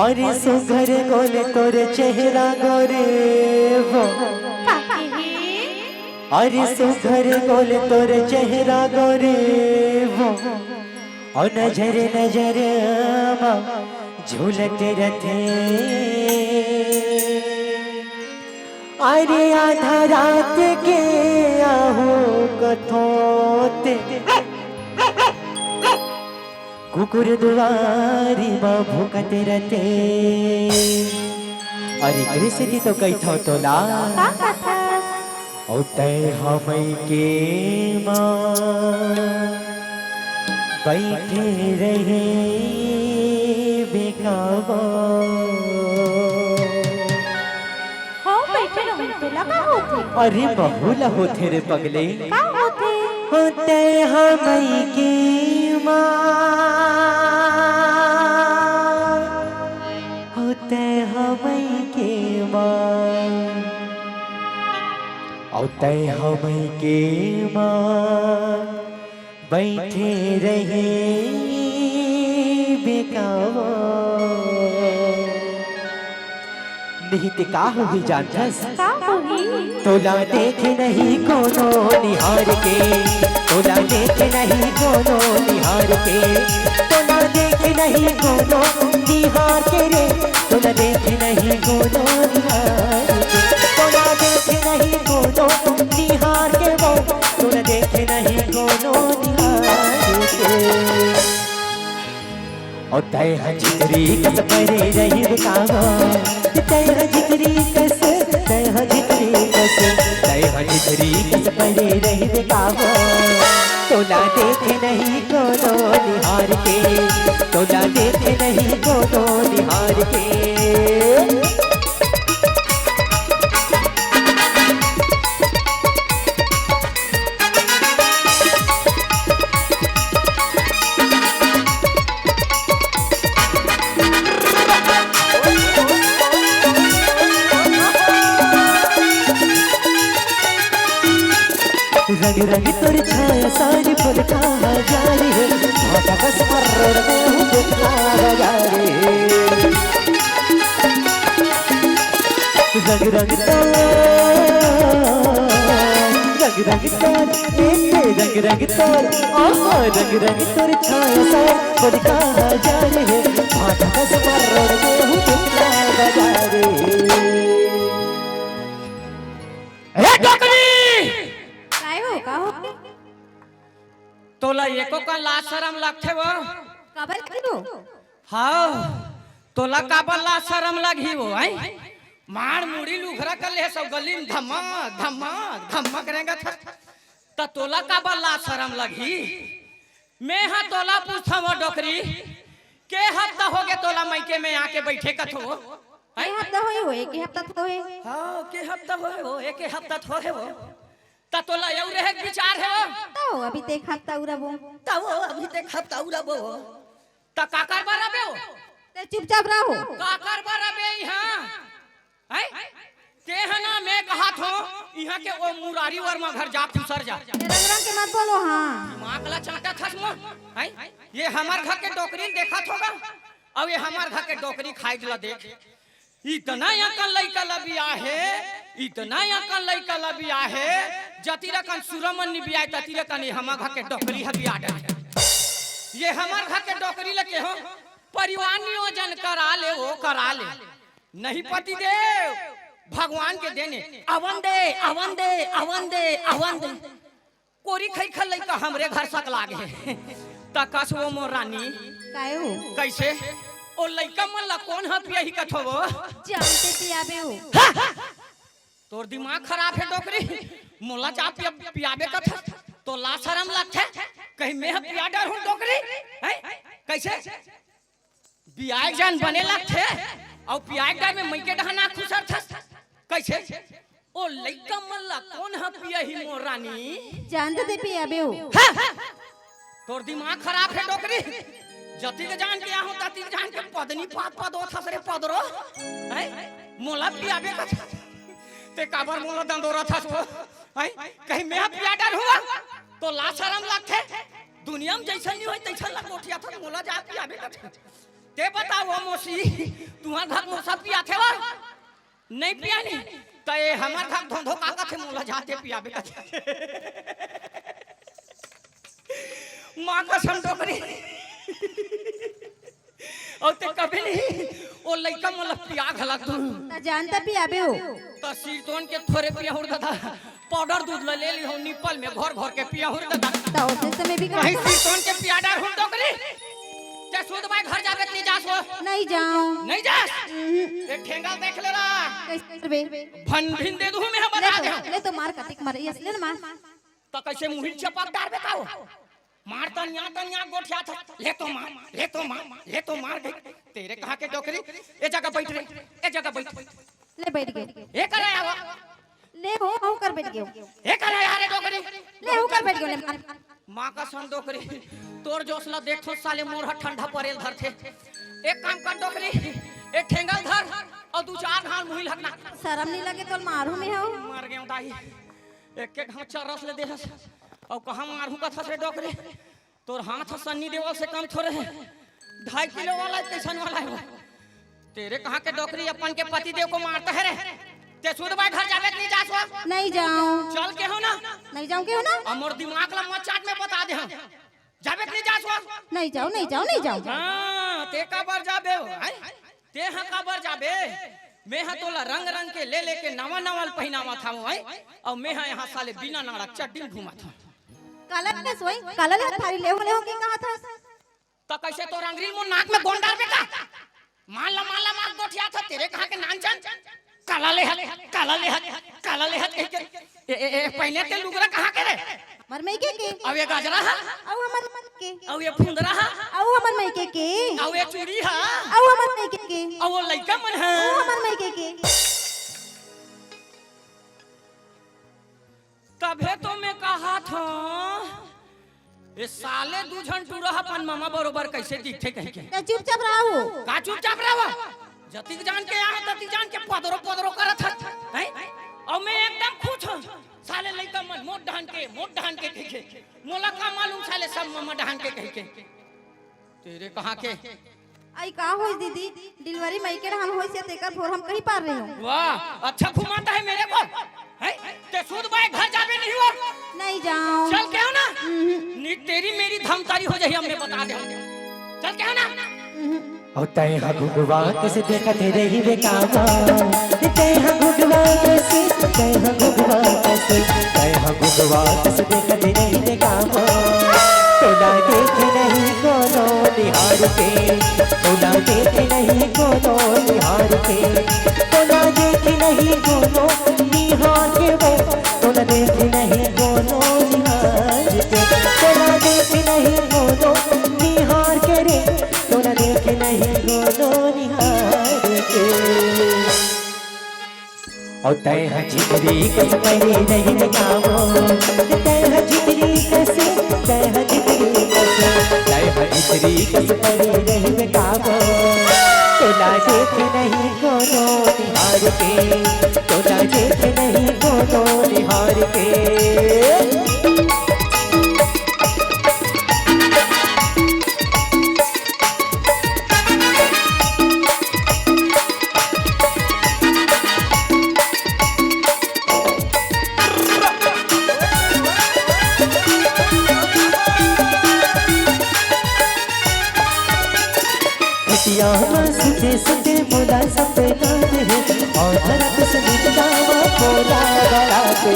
अरे सुघर गोले तोरे चेहरा गोरे वो अरे सुघर गोले तोरे चेहरा गोरे वो और नजर नजर झूलते रथे अरे आधा रात के आहू कथोते कुकुर दुआरी माँ भूकते रहते अरे कृष्ण तो कही थो तोला तय हम के माँ बैठे रहे बेकाबा अरे बहुला होते रे पगले होते हम के होते हम के होते हम के बैठे रहे बेकावा निहित का हुई जानथस तोला देखे नहीं कोनो निहार के तोला देखे नहीं कोनो निहार के तोला देखे नहीं कोनो निहार के रे तोला देखे नहीं कोनो निहार के तोला देखे नहीं कोनो निहार के वो तोला देखे नहीं कोनो निहार के और तय हजिरी कस परे रही बेकावा तय हजिरी कस तय हजिरी कस तय हजिरी कस परे रही बेकावा तोला देखे नहीं कोनो निहार के तोला देखे नहीं कोनो निहार के रंग रंग तोर छाया सारी फूल का जारी है भाटा कस मर्र में हूँ बुखा जारी रंग रंग तोर रंग रंग तोर रंग रंग तोर रंग रंग तोर छाया सारी फूल का जारी है भाटा कस मर्र में हूँ बुखा जारी तोला एको का लाज शरम लगथे वो काबर करो हां तोला काबर लाज शरम लगी वो आई मार मुड़ी लुखरा कर ले सब गली में धमक धमक धमक करेगा था त तोला काबर लाज शरम लगी मैं हां तोला पूछा वो डोकरी के हफ्ता हो गए तोला मायके में आके बैठे कथो आई हफ्ता होए हो एक हफ्ता तो होए हां के हफ्ता होए हो एक हफ्ता तो होए हो ता तोला यौ रहे विचार है तो अभी देख हफ्ता उड़ाबो ता वो अभी देख हफ्ता उड़ाबो ता काकर बराबे हो ते चुपचाप रहो काकर बराबे यहां हैं के हना मैं कहा थो यहां के ओ मुरारी वर्मा घर जा फुसर जा रंग रंग के मत बोलो हां माकला चाटा खस मो हैं ये हमार घर के डोकरी देखा होगा अब ये हमार घर के डोकरी खाई दिला देख इतना यकन लइका लबिया है इतना यकन लइका लबिया है जतिरा कन सुरमन निबिया ततिरा कन हमार घर के डोकरी हबिया डे ये हमार घर के डोकरी लके हो परिवार नियोजन करा ले वो करा ले नहीं पति देव भगवान के देने अवन दे अवन दे अवन दे अवन दे कोरी खई खल लइका हमरे घर सक लागे त कसो मोर रानी काहे हो कैसे ओ लइका मन ला कौन ह पिया ही कथो जानते पियाबे हो तोर दिमाग खराब है डोकरी मोला जा पियाबे कथ तो ला शरम लगथे कहीं मैं पिया डर हूं डोकरी हैं कैसे बियाह जान बने लगथे और पियाह डर में मइके डहना खुसर थस कैसे ओ लइका मन ला कौन ह पिया ही मोर रानी जानते पियाबे हो तोर दिमाग खराब है डोकरी जति के जान के आहो तति के जान के पदनी पात पद ओ थसरे पदरो हैं मोला पियाबे कथ ते काबर मोला दंदोरा थस वो हैं कहीं मैं पिया डर हुआ तो ला शरम लगथे दुनिया में जैसा नहीं होय तैसा लग उठिया था मोला जा पियाबे कथ ते बताओ मोसी तुम्हार घर मोसा पिया थे वा नहीं पिया नहीं तो ये हमार घर धोधो काका थे मोला जाते पियाबे का माँ का संडोकरी और ते कभी नहीं वो लड़का मोला पिया घला तू ता जानता पियाबे हो तो सीटोन के थोड़े पिया हुर दादा पाउडर दूध ले ली हो निपल में घर घर के पिया हुर दादा ता उसे समय भी कहीं सीटोन के पिया डार हुर डोकरी ते सूद भाई घर जाके नहीं जासो नहीं जाऊं नहीं जास ये ठेंगा देख ले ला कैसे करबे भन भिन दे दूं मैं बता दे ले तो मार कतिक मार असले ना मार तो कैसे मुहिल चपक डार बताओ मारता न्या गोठिया था ले तो मार गई तेरे कहा के डोकरी ए जगह बैठ रे ए जगह बैठ ले बैठ गए ए करे आवा ले हो कर बैठ गयो ए करे यार डोकरी ले हो कर बैठ गयो ले मार माँ का सन डोकरी तोर जोसला देखो साले मोर ठंडा परेल धर थे एक काम कर डोकरी एक ठेंगल धर और दो चार घाल मुहिल हकना शर्म नहीं लगे तो मारू में हो मर गए दाई एक एक हाथ चरस ले देहस और कहां मारू का था से डोकरी तोर हाथ सन्नी देवल से कम थोड़े है 2.5 किलो वाला कैसन वाला है तेरे कहां के डोकरी अपन के पति देव को मारता है रे ते सुध भाई घर जावे नहीं जासो नहीं जाऊं चल के हो ना नहीं जाऊं के हो ना हमर दिमाग ला मत चाट में बता दे हम जावे नहीं जासो नहीं जाऊं हां ते का बर जाबे हो हैं ते हां का बर जाबे मैं हां तोला रंग रंग के ले लेके नवा नवल पहनावा था हैं और मैं हां यहां साले बिना नाड़ा चड्डी घुमा था काला ने सोई काला ले थारी ले हो के कहा था तो कैसे तो रंगरील मो नाक में गोंडार बेटा माला मार गोठिया था तेरे कहां के नाम जान काला ले हाथ ए पहले ते लुगरा कहां के रे मर मई के अब ये गाजरा हा औ हमर मन के अब ये फुंदरा हा औ हमर मई के अब ये चूड़ी हा औ हमर मई के अब वो लइका मन है औ हमर मई के तबे तो मैं कहा था ये साले दू झन टूरा अपन मामा बरोबर कैसे दिखते कह के चुपचाप रहो का चुपचाप रहो जतिक जान के आए ततिक जान के पदरो करत है और मैं एकदम खुश हूं साले लइका मन मोट ढान के कह के मोला का मालूम साले सब मामा ढान के कह के तेरे कहां के आई का होई दीदी डिलीवरी मई के हम होई से तेकर फोर हम कहीं पार रहे हो वाह अच्छा घुमाता है मेरे को है ते सूद भाई घर जावे नहीं हो नहीं जाऊं चल के हो ना नी तेरी मेरी धमतारी हो जाई हमने बता दे चल के हो ना और तय हगुगवा कैसे देखत रही बेकावा तय हगुगवा कैसे देखत रही बेकावा तोला देख नहीं कोनो निहार के तोला देख नहीं कोनो निहार के तोला देख नहीं कोनो निहार के वो तोला देख नहीं कोनो निहार के तोला देख नहीं कोनो निहार के रे तोला देख नहीं कोनो निहार के और तय हजिरी कस पहले नहीं लगावो तय हजिरी कस तय हजिरी कस पहले नहीं लगावो तोला देख नहीं कोनो निहार के तोला देख नहीं कोनो निहार के सुते बोला सपना है और धरत से निकलावा बोला बड़ाते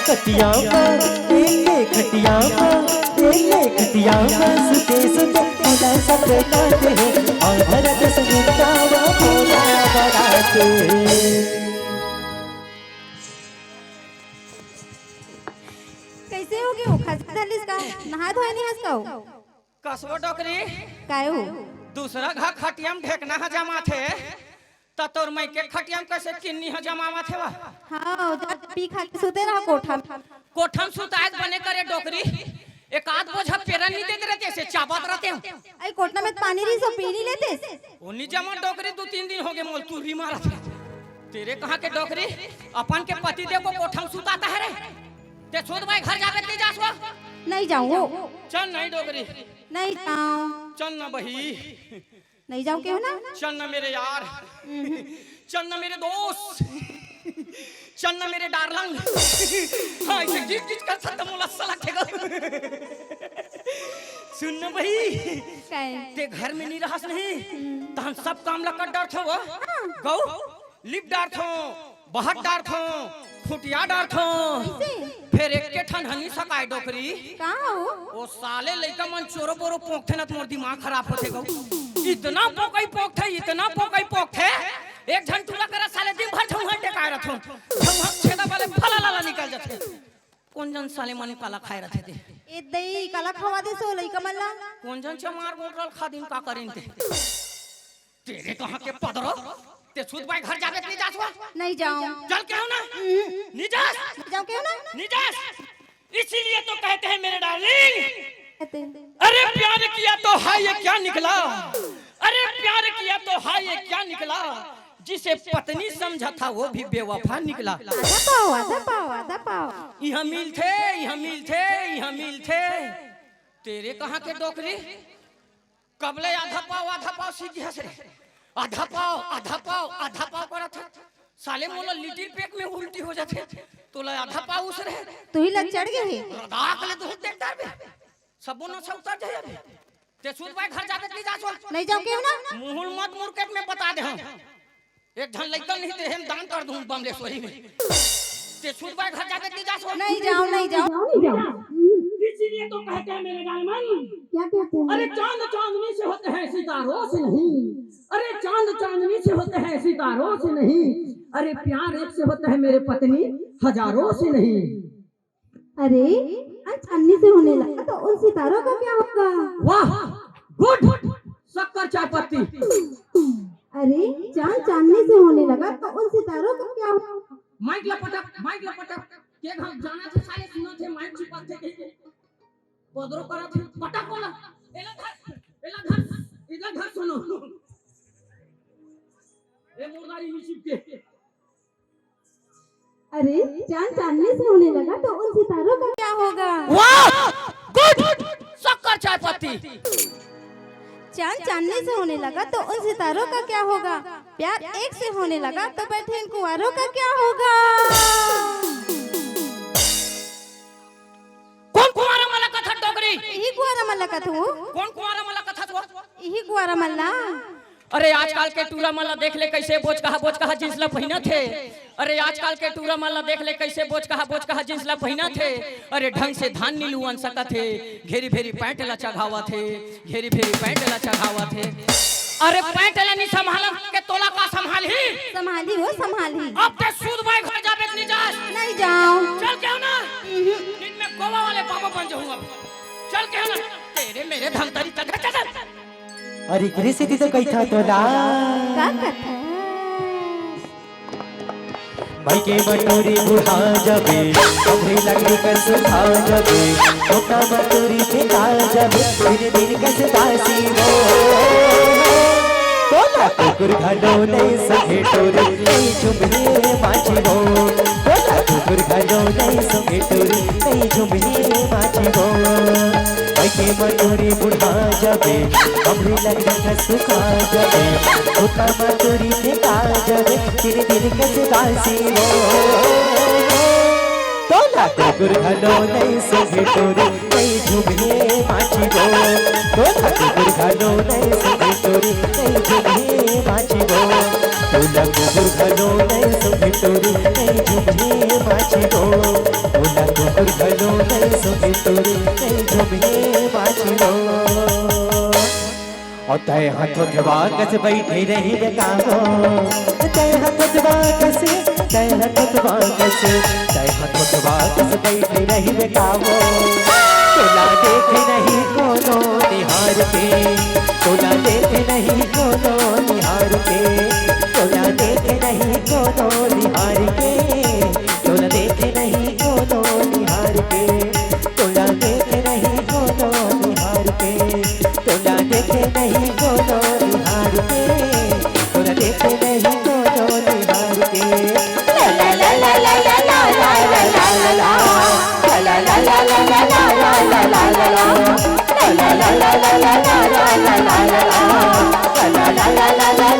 खटिया सुते बोला सपना है और धरत से निकलावा बोला बड़ाते कैसे हो गयो खसदलिस का नहा धोए नहीं हंसकाओ कसबो डोकरी काय हो दूसरा घा खटियम ढेकना ह जमा थे त तोर मई के खटियम कैसे किन्नी ह जमावा थे वा हां पी खा के सुते रहा कोठम सुतायत बने करे डोकरी एक आध बोझा पेरा नहीं देते रहते से चाबत रहते हो आई कोटना में पानी री सो पी नहीं लेते ओनी जमा डोकरी 2-3 दिन हो गए मोल तू री मारा थे तेरे कहां के डोकरी अपन के पति देव को कोठम सुताता है रे ते छोट भाई घर जाके नहीं जासवा? नहीं जाऊँ। चल नहीं डोकरी, नहीं जाऊँ। चल ना बही, नहीं जाऊँ क्यों ना? चल ना मेरे यार, चल ना मेरे दोस्त, चल ना मेरे डार्लिंग। हाँ इसे गीत गीत कर सकता मोला साला ठेगा। सुन ना बही, ते घर में नहीं रहस नहीं, तो हम सब काम लग कर डर थो वो, गौ, लिप डर थो, बहट डर थो, फुटिया डर थो, फिर एक के ठन हनी सकाय डोकरी। कहाँ हो? वो साले लइका मन चोरो बोरो पोंखथे ना तुम्हार दिमाग खराब होते गौ। इतना पोकई पोंखथे, इतना पोकई पोंखथे, एक घंटा तुला करा साले दिन भर ठौहन टेकाय रथो, ठौहन छेदा वाले फला लाला निकल जाते। कौन जन साले मन काला खाए रहते थे? ए दई काला खवा दे सो लइका मन ला। कौन जन चमार गोटल खा दिन का करिन ते? तेरे कहाँ के पदरो? ते छूत भाई घर जाके नहीं जासवा? नहीं जाऊँ। चल क्यों ना? नहीं जास? नहीं जाऊँ क्यों ना? नहीं जास? इसीलिए तो कहते हैं मेरे डार्लिंग, कहते अरे प्यार किया तो हाय ये क्या निकला, अरे प्यार किया तो हाय ये क्या निकला, जिसे पत्नी समझा था वो भी बेवफा निकला। आधा पाव, आधा पाव, आधा पाव। यहाँ मिल थे, यहाँ मिल थे, यहाँ मिल थे। तेरे कहाँ के डोकरी? कबले आधा पाव सीख गया से। आधा पाव, आधा पाव, आधा पाव करा था। साले मोला लिटिल पेक में उल्टी हो जाते। तोला आधा पाव उस रहे। तू ही लग चढ़ गए है। रदाक ले तू देखदार बे। सबो न सौता जाए अभी। ते सूद भाई घर जाके नहीं जासो? नहीं जाऊँ क्यों ना? मुहुल मत मुर्केट में बता दे हम। एक धन लइका नहीं दे हम दान कर दूं बमलेश्वरी में। ते सूद भाई घर जाके नहीं जासो? नहीं जाऊँ, नहीं जाऊँ। इसीलिए तो कहते हैं मेरे डालमन, क्या कहते हैं? अरे चांद चांदनी से होते हैं सितारों से नहीं, अरे चांद चांदनी से होते हैं सितारों से नहीं, अरे प्यार एक से होता है मेरे पत्नी हजारों से नहीं। अरे चांदनी से होने लगा तो उन सितारों का क्या होगा? वाह गुड, शक्कर चाय पत्ती। अरे चांद चांदनी से होने लगा तो उन सितारों का क्या होगा? माइक लपटक के हम जाना थे सारे सुना थे माइक छिपा थे कहीं पदरो करा थे पटक बोला इधर घर सुनो ए मुर्दारी मिशिप के। अरे चांद चांदनी से होने लगा तो उन सितारों का क्या होगा? वाह गुड, शक्कर चाय पत्ती। चांद चांदनी से होने लगा तो उन सितारों का क्या होगा? प्यार एक से होने लगा तो बैठे इन कुंवारों का क्या होगा? कौन कुंवारा मला कथा डोगरी? यही कुंवारा मल्ला का तू? कौन कुंवारा मला कथा तू? यही कुंवारा मल्ला। अरे आजकल के टूरा माला देख ले कैसे बोझ कहा जिंसला पहिना थे। अरे आजकल के टूरा माला देख ले कैसे बोझ कहा जिंसला पहिना थे। अरे ढंग से धान नीलू अन सका थे, घेरी भेरी पैंट ला चढ़ावा थे, घेरी भेरी पैंट ला चढ़ावा थे। अरे पैंट ला नहीं संभाला के तोला का संभाली? संभाली हो संभाली। अब ते सूद भाई घर जाबे नहीं जा? नहीं जाऊं। चल क्यों ना? इनमें गोवा वाले बाबा बन जाऊंगा। चल क्यों ना? तेरे मेरे धमतरी चल चल। अरे गिरी से तो कही था तोला का कथा? भाई के मटोरी बुढ़ा जबे कभी लकड़ी का सुखा जबे छोटा मटोरी फेंका जबे दिन दिन कैसे दासी हो तोला कुकुर घालो नहीं सके टोरी नहीं झुमने माची हो तोला कुकुर घालो नहीं सके टोरी नहीं झुमने माची हो भाई के मटोरी बुढ़ा जबे कभी लकड़ी का सुखा जबे छोटा मटोरी फेंका जबे दिन दिन कैसे दासी हो तोला कुकुर घालो नहीं सके टोरी नहीं झुमने माची हो तोला कुकुर घालो नहीं सके टोरी नहीं झुमने माची हो तोला कुकुर घालो नहीं सके टोरी नहीं झुमने माची हो तोला कुकुर घालो नहीं सके टोरी नहीं झुमने माची हो। और तय हाथों दबा कस बैठे रही बेकाबो तय हाथों दबा कस तय हाथों दबा कस तय हाथों दबा कस बैठे रही बेकाबो तोला देखे नहीं कोनो निहार के तोला देखे नहीं कोनो निहार के तोला देखे नहीं कोनो निहार के तोला देखे नहीं कोनो निहार के तोला देखे नहीं कोनो निहार के तोला देखे नहीं कोनो निहार के तोला देखे नहीं कोनो निहार के ला ला ला ला ला ला ला ला ला ला ला ला ला ला ला ला ला ला ला ला ला ला ला ला ला ला